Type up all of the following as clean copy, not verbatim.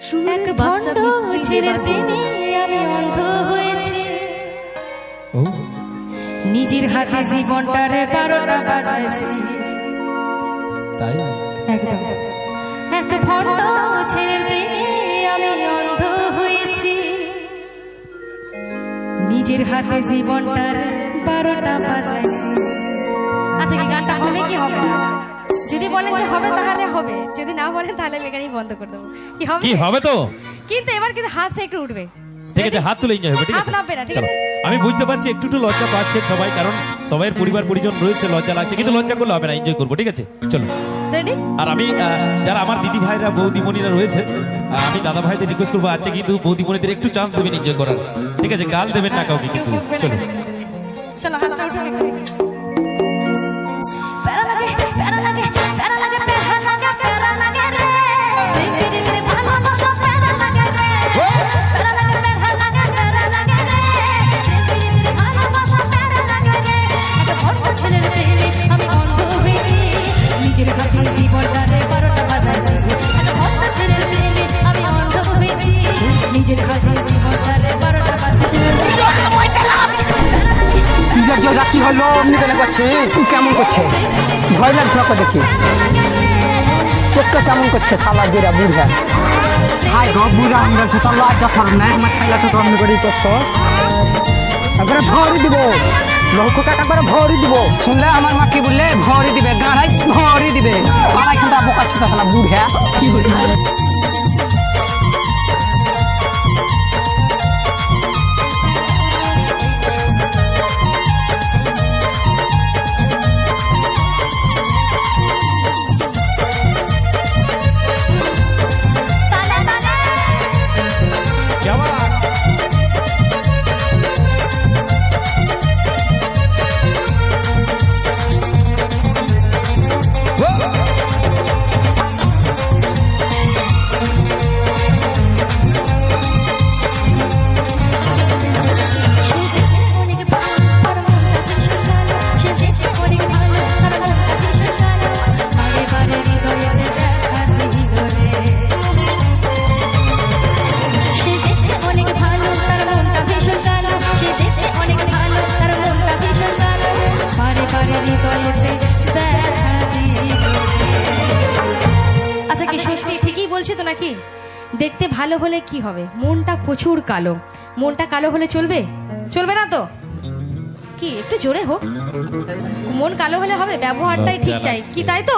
এক ভণ্ড ছেলের প্রেমে আমি অন্ধ হয়েছি। নিজের হাতে জীবনটারে 12টা বাজাইছি। তাই একদম এক ভণ্ড ছেলের প্রেমে আমি অন্ধ হয়েছি। নিজের হাতে জীবনটারে 12টা বাজাইছি। আচ্ছা, কি গানটা হবে কি হবে না? যদি বলেন যে হবে তাহলে হবে, যদি না বলেন তাহলে মেকানিক বন্ধ করে দেবো। কি হবে তো, কিন্তু এবার কিন্তু হাতটা একটু উঠবে। ঠিক আছে, হাত তুলে এনজয় হবে। ঠিক হাত আছে, নামবে না, ঠিক চলো। আছে। আমি বুঝতে পারছি একটু একটু লজ্জা পাচ্ছে সবাই, কারণ সবাইয়ের পরিবার পরিজন রয়েছে, লজ্জা লাগছে, কিন্তু লজ্জা করলে হবে না, এনজয় করবো। ঠিক আছে, চলো। রেডি? আর আমি যারা আমার দিদি ভাইরা বৌদিমণিরা রয়েছে, আমি দাদা ভাইদের রিকোয়েস্ট করবো, আজকে কিন্তু বৌদিমণিদের একটু চান্স দেবেন এনজয় করার। ঠিক আছে, গাল দেবেন না কাউকে কিন্তু। চলো চলো, হাতটা উঠে একটু। প্যারা লাগে, প্যারা লাগে, প্যারা লাগে, প্যারা লাগে, প্যারা লাগে রে। জিন্দেগি রে ভালোবাসা প্যারা লাগে রে। প্যারা লাগে, প্যারা লাগে, প্যারা লাগে রে। জিন্দেগি রে ভালোবাসা প্যারা লাগে রে। এক ভণ্ড ছেলের প্রেমে আমি অন্ধ হয়েছি। নিজের হাতে জীবনটারে 12টা বাজাইছি। এক ভণ্ড ছেলের প্রেমে আমি অন্ধ হয়েছি। নিজের হাতে জীবনটারে 12টা বাজাইছি। কি হলো? অমনি কেন করছে? কেমন করছে? ভয় লাগছে ওকে দেখি। চোখটা কেমন করছে? সালা বুড়া বুড়া। হাই গো বুড়া হয়ে গেছে, তার লজ্জা করো না। আমার খাইলাছে তো অমনি করেই করছো। একবারে ভরি দিব, লৌকুটা একবারে ভরি দিব। শুনলে আমার মা কি বললে? ভরি দিবে, গাড়াই ভরি দিবে। আমার কিন্তু বোকা ছোট সালা বুড়া। কি বলছে? আচ্ছা, কি সত্যি ঠিকই বলছি তো নাকি? দেখতে ভালো হলে কি হবে? মনটা প্রচুর কালো। মনটা কালো হলে চলবে? চলবে না তো? কি একটু জোরে হোক। মন কালো হলে হবে? ব্যবহারটাই ঠিক চাই কি, তাই তো?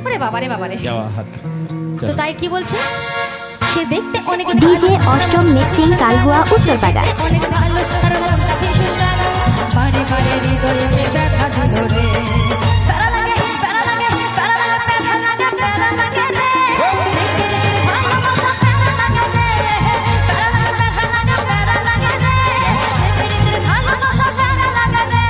আরে বাবারে বাবারে, তো তাই কি বলছে? সে দেখতে অনেক ডিজে অষ্টম মিক্সিং কালহুয়া উত্তরপাড়া। অনেক ভালো, তার মনটা ভীষণ কালো। বারে বারে হৃদয়েতে ব্যথা দিল রে। প্যারা লাগে, প্যারা লাগে, প্যারা লাগে, প্যারা লাগে, প্যারা লাগে রে। জিন্দেগির ভালোবাসা প্যারা লাগে রে। প্যারা লাগে, প্যারা লাগে, প্যারা লাগে রে। জিন্দেগির ভালোবাসা প্যারা লাগে রে।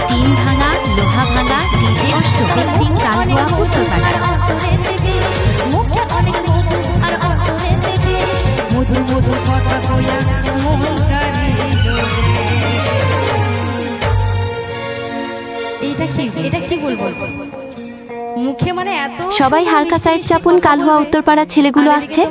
টিন ভাঙা, লোহা ভাঙা, ডিজে অষ্টম মিক্সিং কালহুয়া উত্তরপাড়া। মুখে অনেক মধু আর অন্তরে সে বিষ। মধুর মধুর কথা কইয়া মন কাড়িল রে। এটা কি বলবো? মুখে মানে এত সবাই হালকা সাইড চাপুন, কালহুয়া উত্তরপাড়া ছেলেগুলো আসছে।